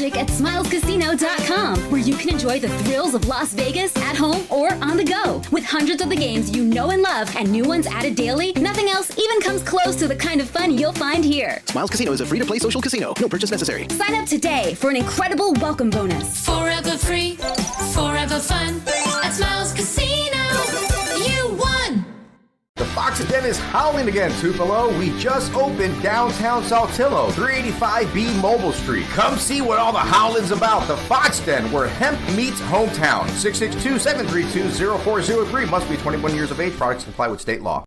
magic at smilescasino.com, where you can enjoy the thrills of Las Vegas at home or on the go. With hundreds of the games you know and love and new ones added daily, nothing else even comes close to the kind of fun you'll find here. Smiles Casino is a free-to-play social casino. No purchase necessary. Sign up today for an incredible welcome bonus. Forever free, forever fun. At Smiles Casino, you won! The Fox Den is howling again, Tupelo. We just opened downtown Saltillo, 385B Mobile Street. Come see what all the howling's about. The Fox Den, where hemp meets hometown. 662-732-0403. Must be 21 years of age. Products comply with state law.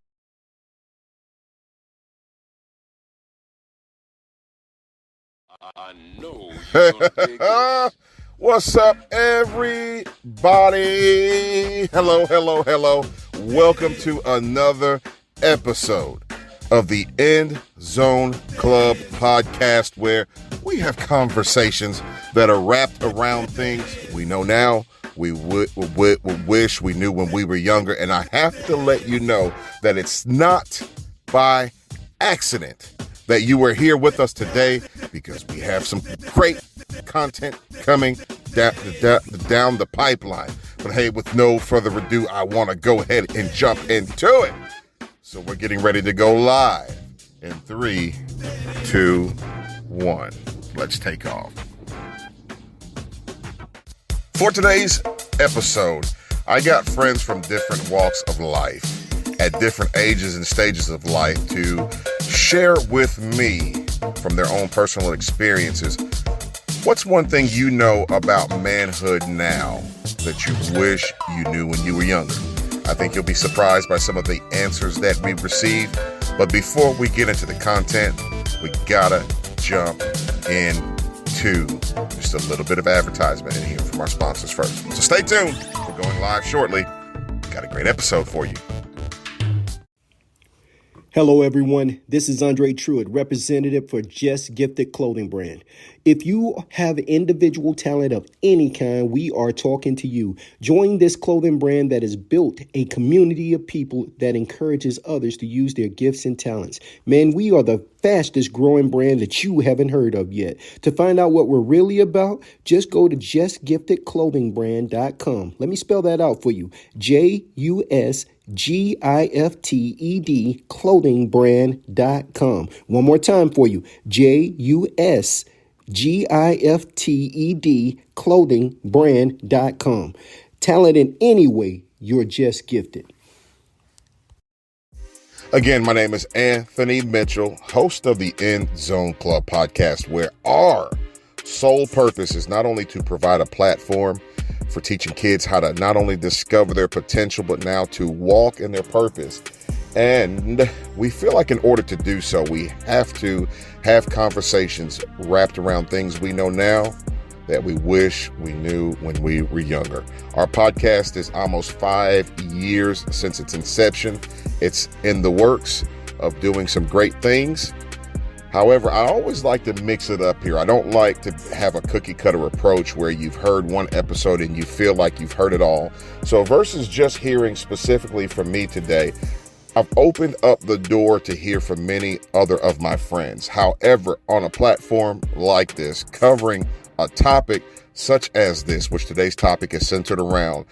I know you're gonna dig this. What's up, everybody? Hello. Welcome to another episode of the Endzone Club podcast, where we have conversations that are wrapped around things we know now, we wish we knew when we were younger. And I have to let you know that it's not by accident that you are here with us today, because we have some great content coming down the pipeline. But hey, with no further ado, I want to go ahead and jump into it. So we're getting ready to go live in 3, 2, 1. Let's take off. For today's episode, I got friends from different walks of life, at different ages and stages of life, to share with me from their own personal experiences, what's one thing you know about manhood now that you wish you knew when you were younger? I think you'll be surprised by some of the answers that we received. But before we get into the content, we gotta jump into just a little bit of advertisement and hear from our sponsors first. So stay tuned. We're going live shortly. Got a great episode for you. Hello, everyone. This is Andre Truitt, representative for Just Gifted Clothing Brand. If you have individual talent of any kind, we are talking to you. Join this clothing brand that has built a community of people that encourages others to use their gifts and talents. Man, we are the fastest growing brand that you haven't heard of yet. To find out what we're really about, just go to justgiftedclothingbrand.com. Let me spell that out for you. JUSGIFTED clothingbrand.com. One more time for you. JUSGIFTED clothingbrand.com. Talent in any way, you're just gifted. Again, my name is Anthony Mitchell, host of the Endzone Club podcast, where our sole purpose is not only to provide a platform for teaching kids how to not only discover their potential, but now to walk in their purpose. And we feel like in order to do so, we have to have conversations wrapped around things we know now that we wish we knew when we were younger. Our podcast is almost 5 years since its inception. It's in the works of doing some great things. However, I always like to mix it up here. I don't like to have a cookie cutter approach where you've heard one episode and you feel like you've heard it all. So versus just hearing specifically from me today, I've opened up the door to hear from many other of my friends. However, on a platform like this, covering a topic such as this, which today's topic is centered around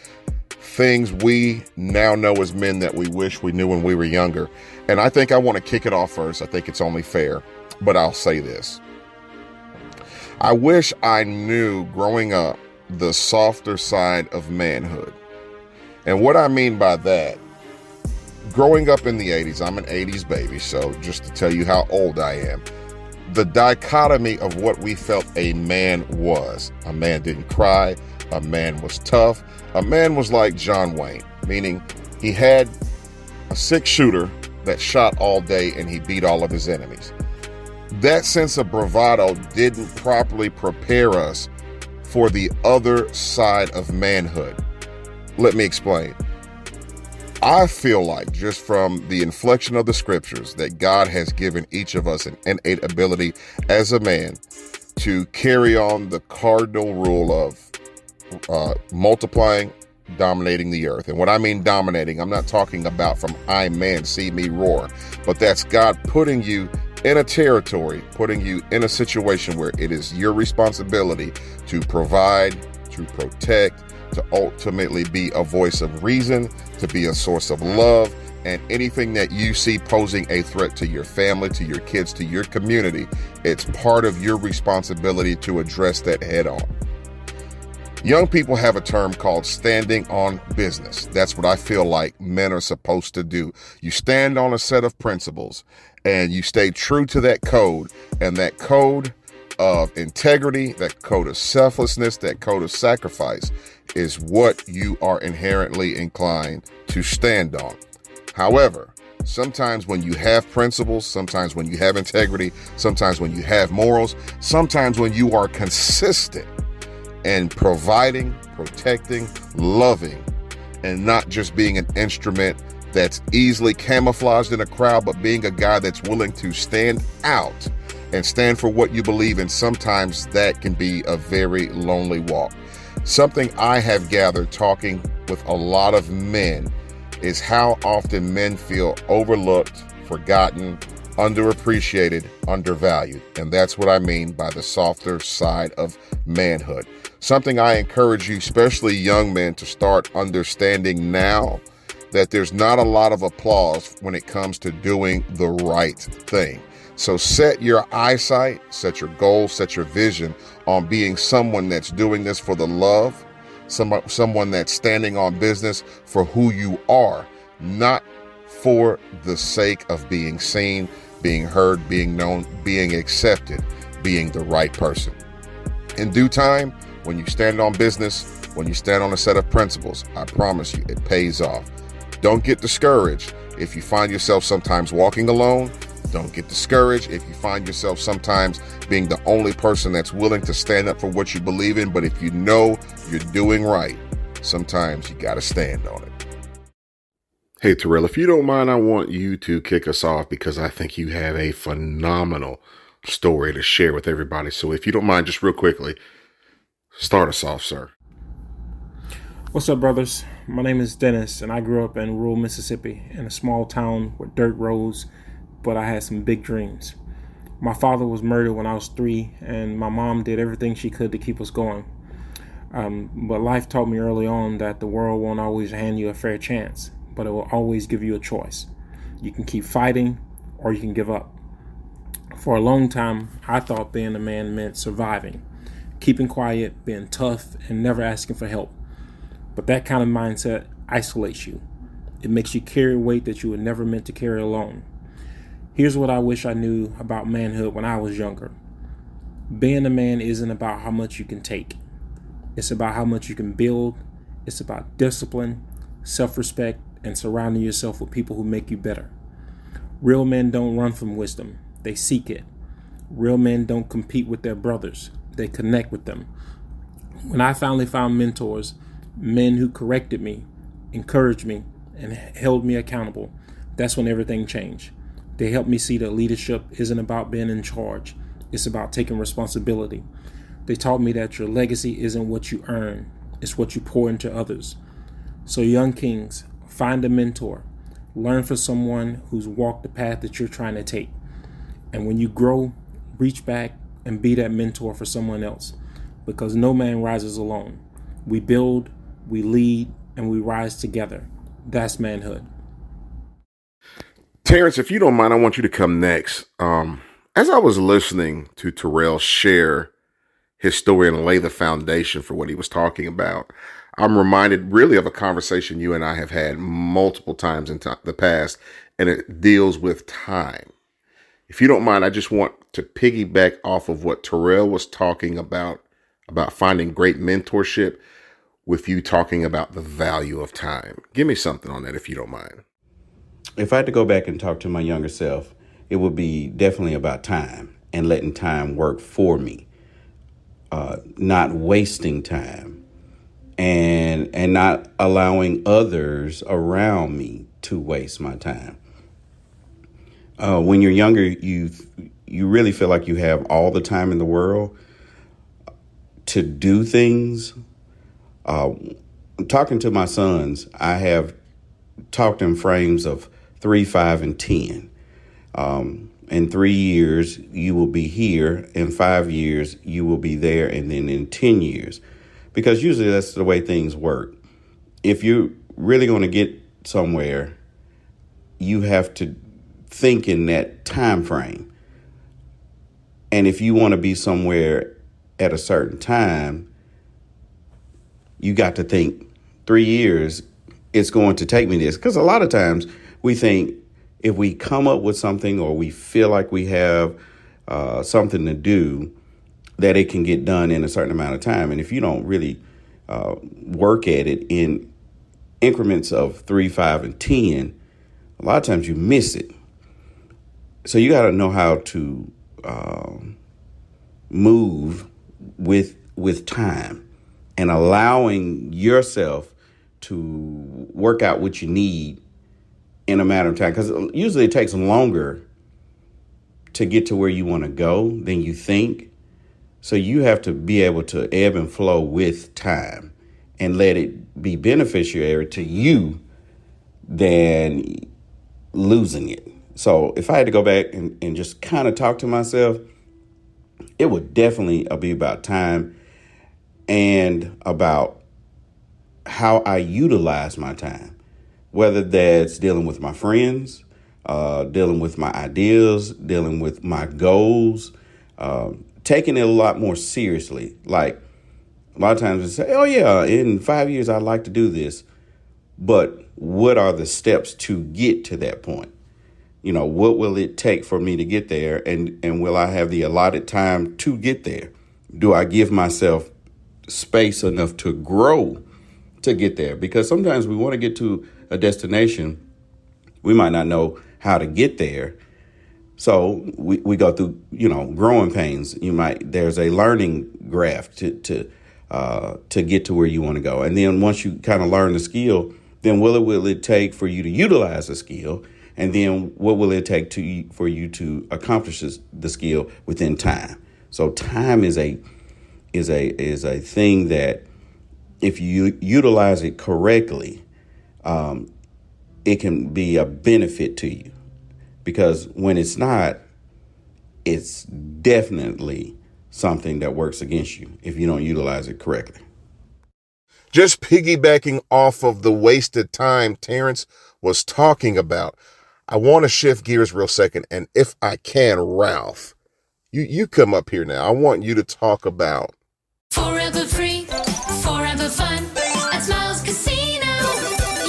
things we now know as men that we wish we knew when we were younger. And I think I want to kick it off first. I think it's only fair, but I'll say this. I wish I knew growing up the softer side of manhood. And what I mean by that, growing up in the 80s, I'm an 80s baby, so just to tell you how old I am, the dichotomy of what we felt a man was. A man didn't cry. A man was tough. A man was like John Wayne, meaning he had a 6-shooter that shot all day and he beat all of his enemies. That sense of bravado didn't properly prepare us for the other side of manhood. Let me explain. I feel like, just from the inflection of the scriptures, that God has given each of us an innate ability as a man to carry on the cardinal rule of multiplying, dominating the earth. And when I mean dominating, I'm not talking about from I man, see me roar, but that's God putting you in a territory, putting you in a situation where it is your responsibility to provide, to protect, to ultimately be a voice of reason, to be a source of love, and anything that you see posing a threat to your family, to your kids, to your community, it's part of your responsibility to address that head on. Young people have a term called standing on business. That's what I feel like men are supposed to do. You stand on a set of principles and you stay true to that code, and that code of integrity, that code of selflessness, that code of sacrifice is what you are inherently inclined to stand on. However, sometimes when you have principles, sometimes when you have integrity, sometimes when you have morals, sometimes when you are consistent and providing, protecting, loving, and not just being an instrument that's easily camouflaged in a crowd, but being a guy that's willing to stand out and stand for what you believe in, sometimes that can be a very lonely walk. Something I have gathered talking with a lot of men is how often men feel overlooked, forgotten, underappreciated, undervalued. And that's what I mean by the softer side of manhood. Something I encourage you, especially young men, to start understanding now, that there's not a lot of applause when it comes to doing the right thing. So set your eyesight, set your goals, set your vision on being someone that's doing this for the love, someone that's standing on business for who you are, not for the sake of being seen, being heard, being known, being accepted, being the right person. In due time, when you stand on business, when you stand on a set of principles, I promise you, it pays off. Don't get discouraged if you find yourself sometimes walking alone. Don't get discouraged if you find yourself sometimes being the only person that's willing to stand up for what you believe in. But if you know you're doing right, sometimes you got to stand on it. Hey, Terrell, if you don't mind, I want you to kick us off because I think you have a phenomenal story to share with everybody. So if you don't mind, just real quickly, start us off, sir. What's up, brothers? My name is Dennis, and I grew up in rural Mississippi in a small town with dirt roads, but I had some big dreams. My father was murdered when I was 3, and my mom did everything she could to keep us going. But life taught me early on that the world won't always hand you a fair chance, but it will always give you a choice. You can keep fighting, or you can give up. For a long time, I thought being a man meant surviving, keeping quiet, being tough, and never asking for help. But that kind of mindset isolates you. It makes you carry weight that you were never meant to carry alone. Here's what I wish I knew about manhood when I was younger. Being a man isn't about how much you can take. It's about how much you can build. It's about discipline, self-respect, and surrounding yourself with people who make you better. Real men don't run from wisdom. They seek it. Real men don't compete with their brothers. They connect with them. When I finally found mentors, men who corrected me, encouraged me, and held me accountable, that's when everything changed. They helped me see that leadership isn't about being in charge. It's about taking responsibility. They taught me that your legacy isn't what you earn. It's what you pour into others. So young kings, find a mentor. Learn from someone who's walked the path that you're trying to take. And when you grow, reach back and be that mentor for someone else. Because no man rises alone. We build, we lead, and we rise together. That's manhood. Terrence, if you don't mind, I want you to come next. As I was listening to Terrell share his story and lay the foundation for what he was talking about, I'm reminded really of a conversation you and I have had multiple times in the past, and it deals with time. If you don't mind, I just want to piggyback off of what Terrell was talking about finding great mentorship, with you talking about the value of time. Give me something on that, if you don't mind. If I had to go back and talk to my younger self, it would be definitely about time and letting time work for me, not wasting time and not allowing others around me to waste my time. When you're younger, you really feel like you have all the time in the world to do things. Talking to my sons, I have talked in frames of 3, 5, and 10. In 3 years, you will be here. In 5 years, you will be there. And then in 10 years, because usually that's the way things work. If you're really going to get somewhere, you have to think in that time frame. And if you want to be somewhere at a certain time, you got to think 3 years, it's going to take me this. Because a lot of times we think if we come up with something or we feel like we have something to do, that it can get done in a certain amount of time. And if you don't really work at it in increments of 3, 5, and 10, a lot of times you miss it. So you got to know how to move with time and allowing yourself to work out what you need in a matter of time. Because usually it takes longer to get to where you want to go than you think. So you have to be able to ebb and flow with time and let it be beneficiary to you than losing it. So if I had to go back and just kind of talk to myself, it would definitely be about time and about how I utilize my time, whether that's dealing with my friends, dealing with my ideas, dealing with my goals, taking it a lot more seriously. Like a lot of times we say, oh yeah, in 5 years, I'd like to do this. But what are the steps to get to that point? You know, what will it take for me to get there? And will I have the allotted time to get there? Do I give myself space enough to grow to get there? Because sometimes we want to get to a destination. We might not know how to get there. So we go through, growing pains. There's a learning graph to get to where you want to go. And then once you kind of learn the skill, then what will it take for you to utilize the skill? And then what will it take for you to accomplish the skill within time? So time is a thing that if you utilize it correctly, it can be a benefit to you. Because when it's not, it's definitely something that works against you if you don't utilize it correctly. Just piggybacking off of the wasted time Terrence was talking about, I want to shift gears real second. And if I can, Ralph, you come up here now. I want you to talk about Forever free, forever fun. At Smiles Casino,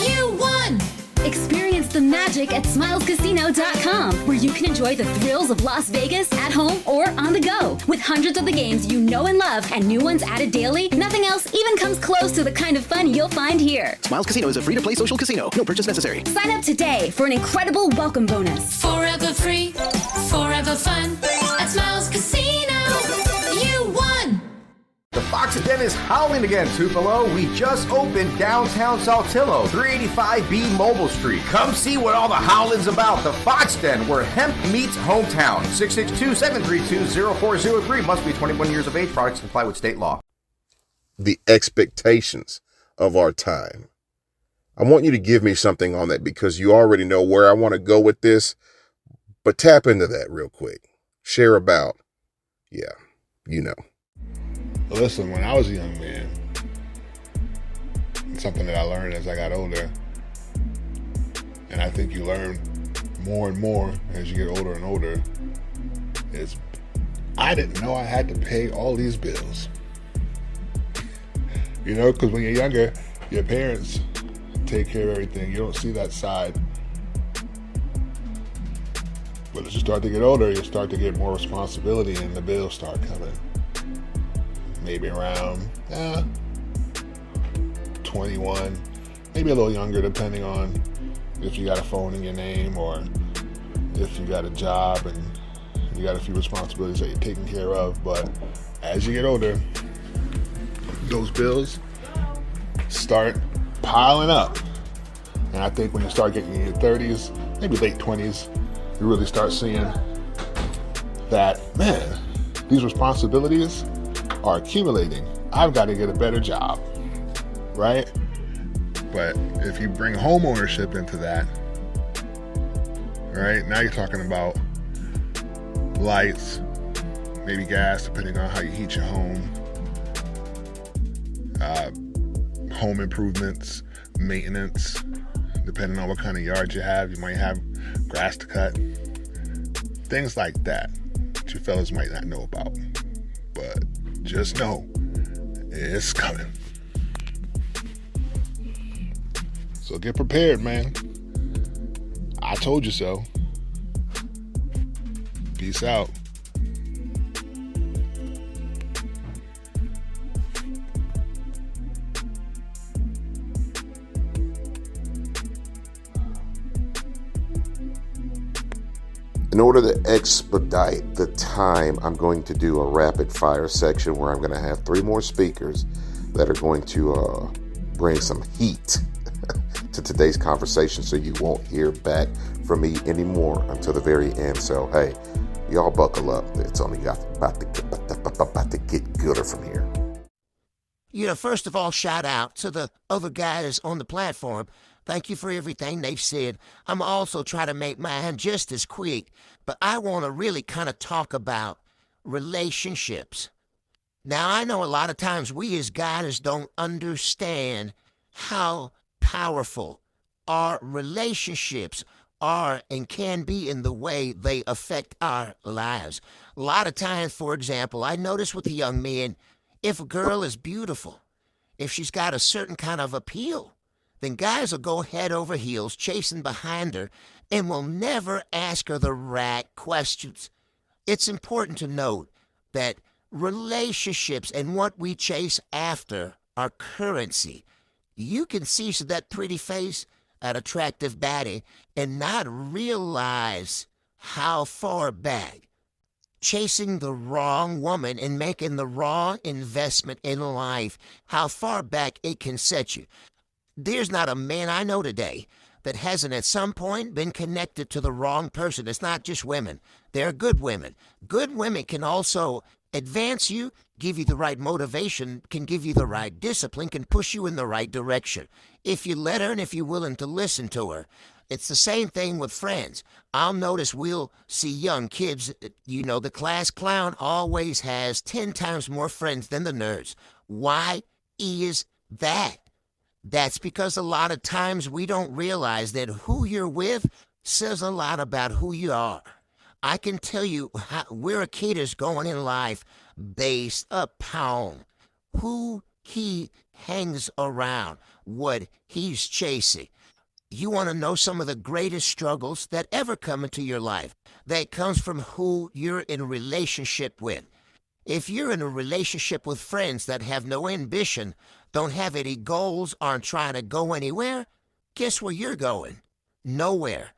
you won! Experience the magic at smilescasino.com, where you can enjoy the thrills of Las Vegas at home or on the go. With hundreds of the games you know and love and new ones added daily, nothing else even comes close to the kind of fun you'll find here. Smiles Casino is a free-to-play social casino. No purchase necessary. Sign up today for an incredible welcome bonus. Forever free, forever fun. At Smiles Casino, you won! The Fox Den is howling again, Tupelo. We just opened downtown Saltillo, 385B Mobile Street. Come see what all the howling's about. The Fox Den, where hemp meets hometown. 662-732-0403. Must be 21 years of age. Products comply with state law. the expectations of our time. I want you to give me something on that because you already know where I want to go with this, but tap into that real quick. Share about, Listen, when I was a young man, it's something that I learned as I got older, and I think you learn more and more as you get older and older, is I didn't know I had to pay all these bills. Because when you're younger, your parents take care of everything. You don't see that side. But as you start to get older, you start to get more responsibility and the bills start coming. Maybe around 21, maybe a little younger, depending on if you got a phone in your name or if you got a job and you got a few responsibilities that you're taking care of. But as you get older, those bills start piling up. And I think when you start getting in your 30s, maybe late 20s, you really start seeing that, man, these responsibilities are accumulating. I've got to get a better job, right? But if you bring home ownership into that, right, now you're talking about lights, maybe gas, depending on how you heat your home. Home improvements, maintenance, depending on what kind of yard you have. You might have grass to cut. Things like that you fellas might not know about. But just know, it's coming. So get prepared, man. I told you so. Peace out. In order to expedite the time, I'm going to do a rapid fire section where I'm going to have 3 more speakers that are going to bring some heat to today's conversation, so you won't hear back from me anymore until the very end. So, hey, y'all buckle up. It's only about to get gooder from here. First of all, shout out to the other guys on the platform. Thank you for everything they've said. I'm also trying to make mine just as quick, but I want to really kind of talk about relationships. Now, I know a lot of times we as guys don't understand how powerful our relationships are and can be in the way they affect our lives. A lot of times, for example, I notice with the young men, if a girl is beautiful, if she's got a certain kind of appeal, then guys will go head over heels chasing behind her and will never ask her the right questions. It's important to note that relationships and what we chase after are currency. You can see that pretty face, that attractive body, and not realize how far back chasing the wrong woman and making the wrong investment in life, how far back it can set you. There's not a man I know today that hasn't at some point been connected to the wrong person. It's not just women. There are good women. Good women can also advance you, give you the right motivation, can give you the right discipline, can push you in the right direction. If you let her and if you're willing to listen to her. It's the same thing with friends. I'll notice we'll see young kids, the class clown always has 10 times more friends than the nerds. Why is that? That's because a lot of times we don't realize that who you're with says a lot about who you are. I can tell you where a kid is going in life based upon who he hangs around, what he's chasing. You want to know some of the greatest struggles that ever come into your life? That comes from who you're in a relationship with. If you're in a relationship with friends that have no ambition, don't have any goals, aren't trying to go anywhere, guess where you're going? Nowhere.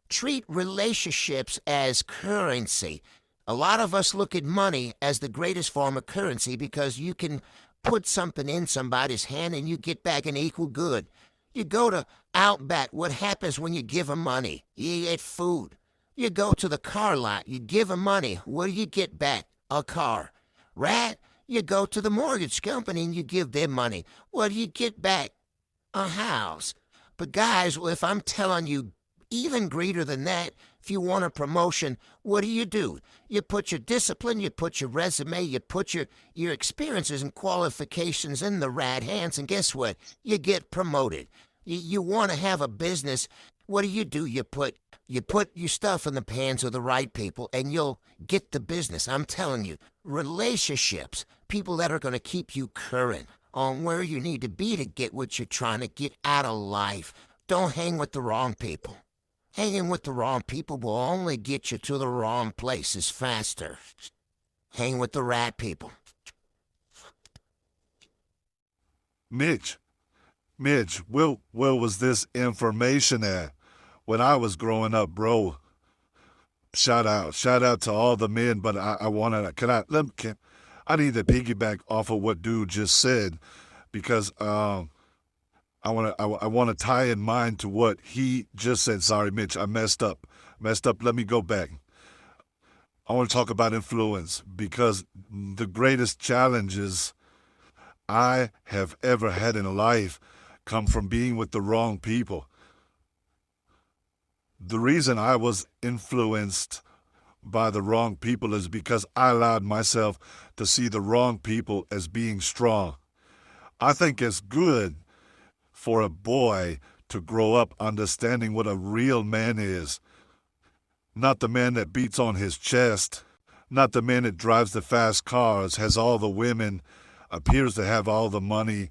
Treat relationships as currency. A lot of us look at money as the greatest form of currency because you can put something in somebody's hand and you get back an equal good. You go to Outback, what happens when you give them money? You get food. You go to the car lot, you give them money. What do you get back? A car. Right? You go to the mortgage company and you give them money. What do you get back? A house. But guys, if I'm telling you even greater than that, if you want a promotion, what do? You put your discipline, you put your resume, you put your experiences and qualifications in the right hands, and guess what? You get promoted. You want to have a business, what do? You put your stuff in the hands of the right people, and you'll get the business. I'm telling you, relationships, people that are going to keep you current on where you need to be to get what you're trying to get out of life. Don't hang with the wrong people. Hanging with the wrong people will only get you to the wrong places faster. Hang with the right people. Mitch, where was this information at when I was growing up, bro? Shout out to all the men, but I need to piggyback off of what dude just said, because I want to tie in mind to what he just said. Sorry, Mitch, I messed up. Let me go back. I want to talk about influence, because the greatest challenges I have ever had in life come from being with the wrong people. The reason I was influenced by the wrong people is because I allowed myself to see the wrong people as being strong. I think it's good for a boy to grow up understanding what a real man is. Not the man that beats on his chest, not the man that drives the fast cars, has all the women, appears to have all the money,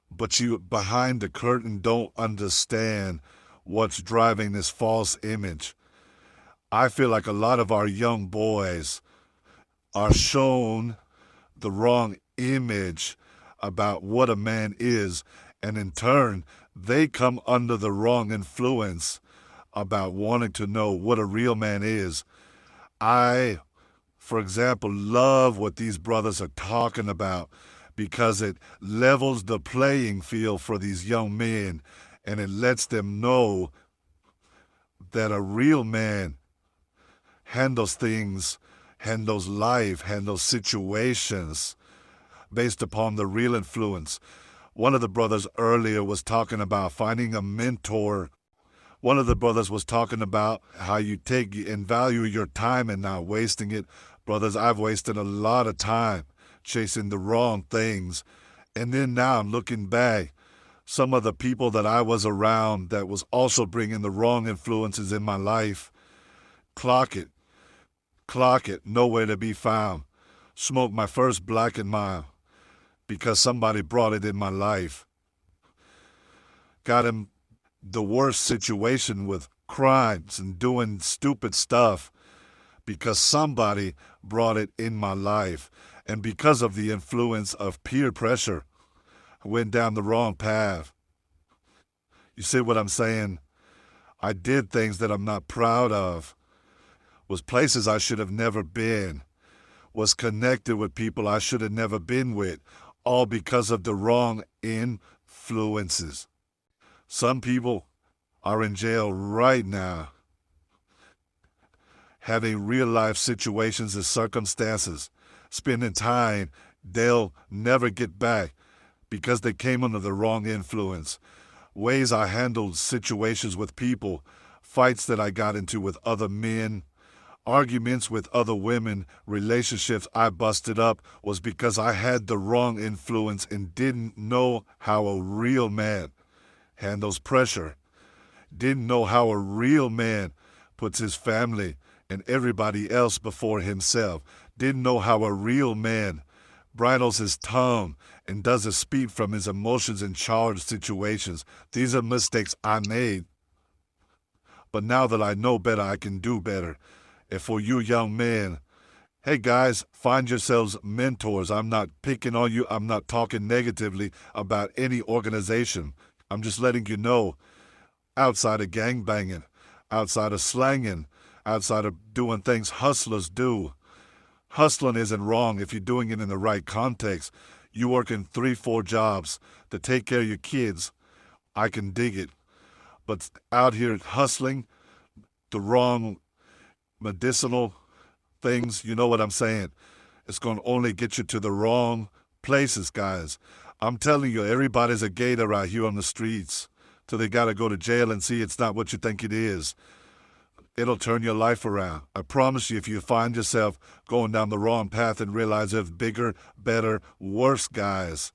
but you behind the curtain don't understand what's driving this false image. I feel like a lot of our young boys are shown the wrong image about what a man is, and in turn, they come under the wrong influence about wanting to know what a real man is. I, for example, love what these brothers are talking about because it levels the playing field for these young men, and it lets them know that a real man handles things, handles life, handles situations based upon the real influence. One of the brothers earlier was talking about finding a mentor. One of the brothers was talking about how you take and value your time and not wasting it. Brothers, I've wasted a lot of time chasing the wrong things. And then now I'm looking back, some of the people that I was around that was also bringing the wrong influences in my life, clock it, nowhere to be found. Smoked my first Black and Mild because somebody brought it in my life. Got him the worst situation with crimes and doing stupid stuff because somebody brought it in my life. And because of the influence of peer pressure, I went down the wrong path. You see what I'm saying? I did things that I'm not proud of, was places I should have never been, was connected with people I should have never been with, all because of the wrong influences. Some people are in jail right now, having real-life situations and circumstances, spending time they'll never get back because they came under the wrong influence. Ways I handled situations with people, fights that I got into with other men, arguments with other women, relationships I busted up was because I had the wrong influence and didn't know how a real man handles pressure. Didn't know how a real man puts his family and everybody else before himself. Didn't know how a real man bridles his tongue and doesn't speak from his emotions in charged situations. These are mistakes I made. But now that I know better, I can do better. And for you young men, hey guys, find yourselves mentors. I'm not picking on you. I'm not talking negatively about any organization. I'm just letting you know, outside of gangbanging, outside of slanging, outside of doing things hustlers do, hustling isn't wrong if you're doing it in the right context. You working 3-4 jobs to take care of your kids, I can dig it. But out here hustling the wrong medicinal things, you know what I'm saying? It's going to only get you to the wrong places, guys. I'm telling you, everybody's a gator out here on the streets till they got to go to jail and see it's not what you think it is. It'll turn your life around. I promise you, if you find yourself going down the wrong path and realize there's bigger, better, worse guys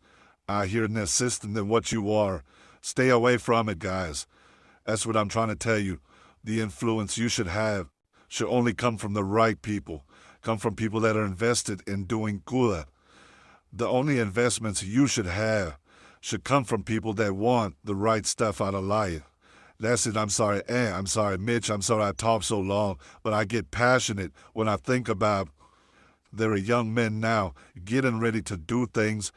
out here in their system than what you are, stay away from it, guys. That's what I'm trying to tell you. The influence you should have should only come from the right people, come from people that are invested in doing good. The only investments you should have should come from people that want the right stuff out of life. That's it. I'm sorry, Mitch. I'm sorry I talk so long, but I get passionate when I think about there are young men now getting ready to do things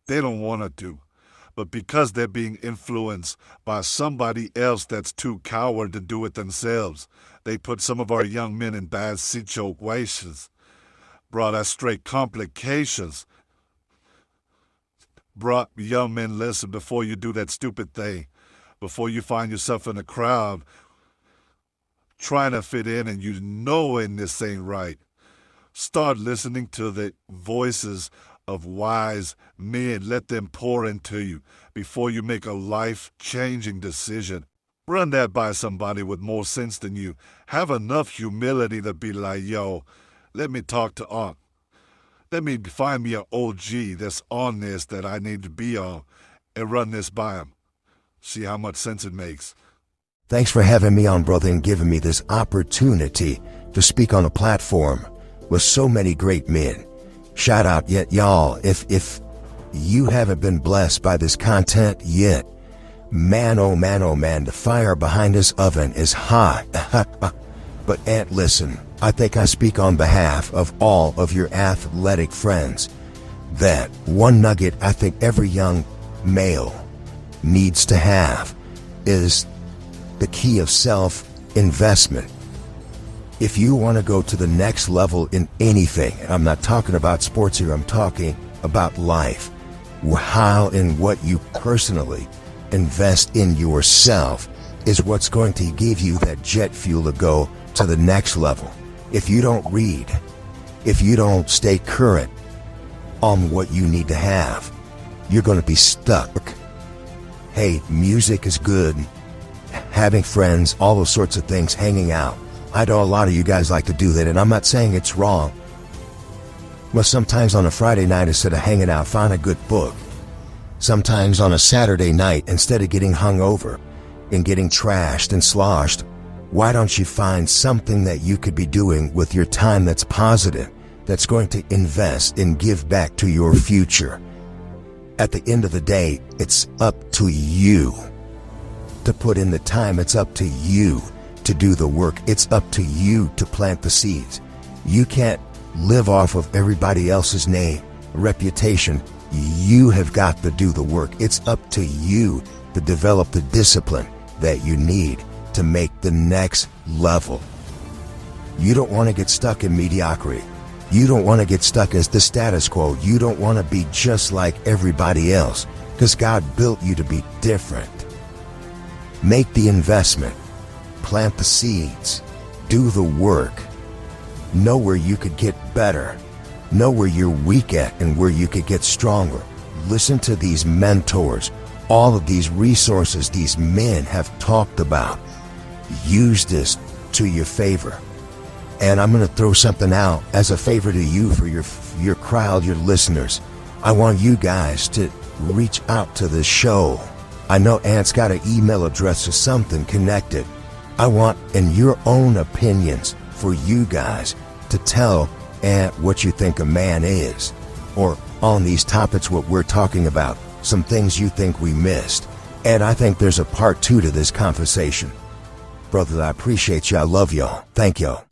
they don't want to do. But because they're being influenced by somebody else that's too coward to do it themselves, they put some of our young men in bad situations, brought us straight complications, brought young men, listen, before you do that stupid thing, before you find yourself in a crowd trying to fit in and you know this ain't right, start listening to the voices of wise men. Let them pour into you before you make a life-changing decision. Run that by somebody with more sense than you. Have enough humility to be like, yo, let me talk to Unc. Let me find me an OG that's on this that I need to be on and run this by him. See how much sense it makes. Thanks for having me on, brother, and giving me this opportunity to speak on a platform with so many great men. Shout out yet, y'all, if you haven't been blessed by this content yet, man, oh man, the fire behind this oven is hot. But Aunt, listen, I think I speak on behalf of all of your athletic friends that one nugget I think every young male needs to have is the key of self-investment. If you want to go to the next level in anything, and I'm not talking about sports here, I'm talking about life, how and what you personally invest in yourself is what's going to give you that jet fuel to go to the next level. If you don't read, if you don't stay current on what you need to have, you're going to be stuck. Hey, music is good, having friends, all those sorts of things, hanging out. I know a lot of you guys like to do that, and I'm not saying it's wrong. Well, sometimes on a Friday night, instead of hanging out, find a good book. Sometimes on a Saturday night, instead of getting hung over and getting trashed and sloshed, why don't you find something that you could be doing with your time that's positive, that's going to invest and give back to your future? At the end of the day, it's up to you to put in the time. It's up to you to do the work. It's up to you to plant the seeds. You can't live off of everybody else's name, reputation. You have got to do the work. It's up to you to develop the discipline that you need to make the next level. You don't want to get stuck in mediocrity. You don't want to get stuck as the status quo. You don't want to be just like everybody else, because God built you to be different. Make the investment. Plant the seeds. Do the work. Know where you could get better. Know where you're weak at and where you could get stronger. Listen to these mentors. All of these resources these men have talked about. Use this to your favor. And I'm going to throw something out as a favor to you for your crowd, your listeners. I want you guys to reach out to the show. I know Ant's got an email address or something connected. I want, in your own opinions, for you guys to tell Ant what you think a man is, or on these topics what we're talking about, some things you think we missed. And I think there's a part 2 to this conversation. Brothers, I appreciate you. I love y'all. Thank y'all.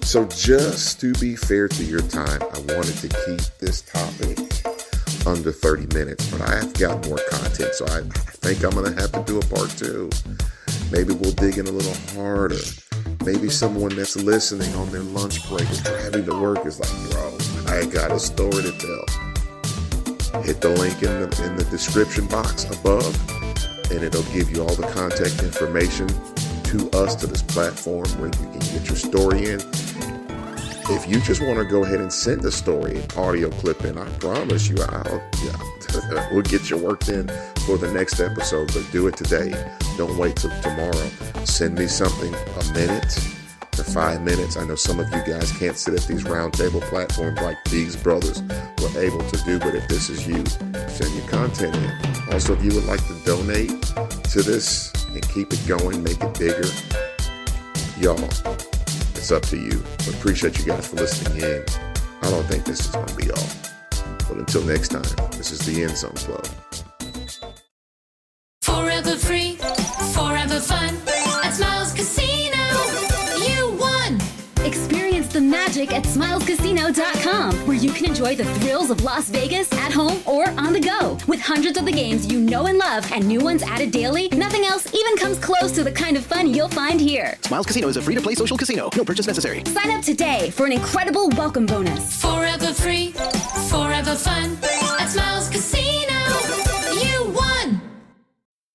So just to be fair to your time, I wanted to keep this topic under 30 minutes, but I have got more content, so I think I'm going to have to do a part 2. Maybe we'll dig in a little harder. Maybe someone that's listening on their lunch break or driving to work is like, bro, I got a story to tell. Hit the link in the description box above, and it'll give you all the contact information to us, to this platform where you can get your story in. If you just want to go ahead and send a story, an audio clip in, I promise you we'll get you worked in for the next episode, but do it today. Don't wait till tomorrow. Send me something a minute to 5 minutes. I know some of you guys can't sit at these roundtable platforms like these brothers were able to do, but if this is you, send your content in. Also, if you would like to donate to this and keep it going, make it bigger, y'all, it's up to you. But appreciate you guys for listening in. I don't think this is going to be all. But until next time, this is the Endzone Club. Forever free, forever fun. At Smiles Casino, you won! Experience the magic at smilescasino.com, where you can enjoy the thrills of Las Vegas at home or on the go. With hundreds of the games you know and love and new ones added daily, nothing else even comes close to the kind of fun you'll find here. Smiles Casino is a free-to-play social casino. No purchase necessary. Sign up today for an incredible welcome bonus. Forever free, forever fun. At Smiles Casino, you won!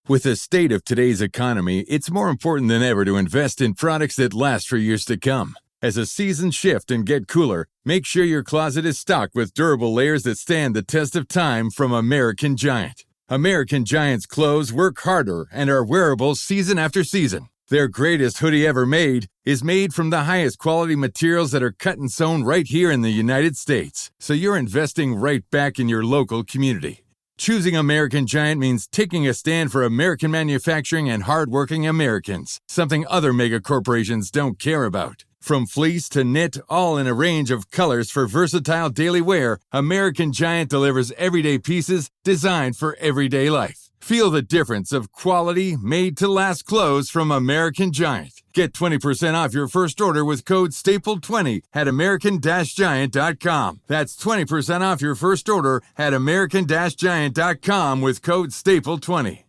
With the state of today's economy, it's more important than ever to invest in products that last for years to come. As the seasons shift and get cooler, make sure your closet is stocked with durable layers that stand the test of time from American Giant. American Giant's clothes work harder and are wearable season after season. Their greatest hoodie ever made is made from the highest quality materials that are cut and sewn right here in the United States. So you're investing right back in your local community. Choosing American Giant means taking a stand for American manufacturing and hardworking Americans, something other mega corporations don't care about. From fleece to knit, all in a range of colors for versatile daily wear, American Giant delivers everyday pieces designed for everyday life. Feel the difference of quality, made-to-last clothes from American Giant. Get 20% off your first order with code STAPLE20 at American-Giant.com. That's 20% off your first order at American-Giant.com with code STAPLE20.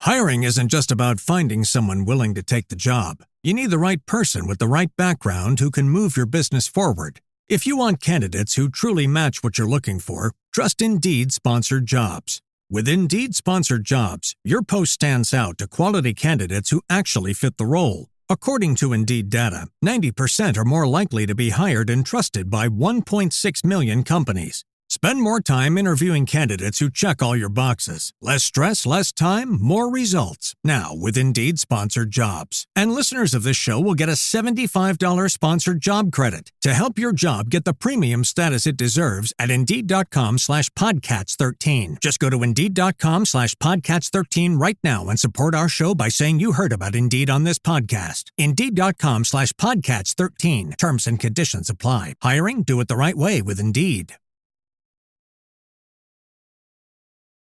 Hiring isn't just about finding someone willing to take the job. You need the right person with the right background who can move your business forward. If you want candidates who truly match what you're looking for, trust Indeed Sponsored Jobs. With Indeed Sponsored Jobs, your post stands out to quality candidates who actually fit the role. According to Indeed data, 90% are more likely to be hired and trusted by 1.6 million companies. Spend more time interviewing candidates who check all your boxes. Less stress, less time, more results. Now with Indeed Sponsored Jobs. And listeners of this show will get a $75 sponsored job credit to help your job get the premium status it deserves at Indeed.com/Podcats13. Just go to Indeed.com/Podcats13 right now and support our show by saying you heard about Indeed on this podcast. Indeed.com/Podcats13. Terms and conditions apply. Hiring? Do it the right way with Indeed.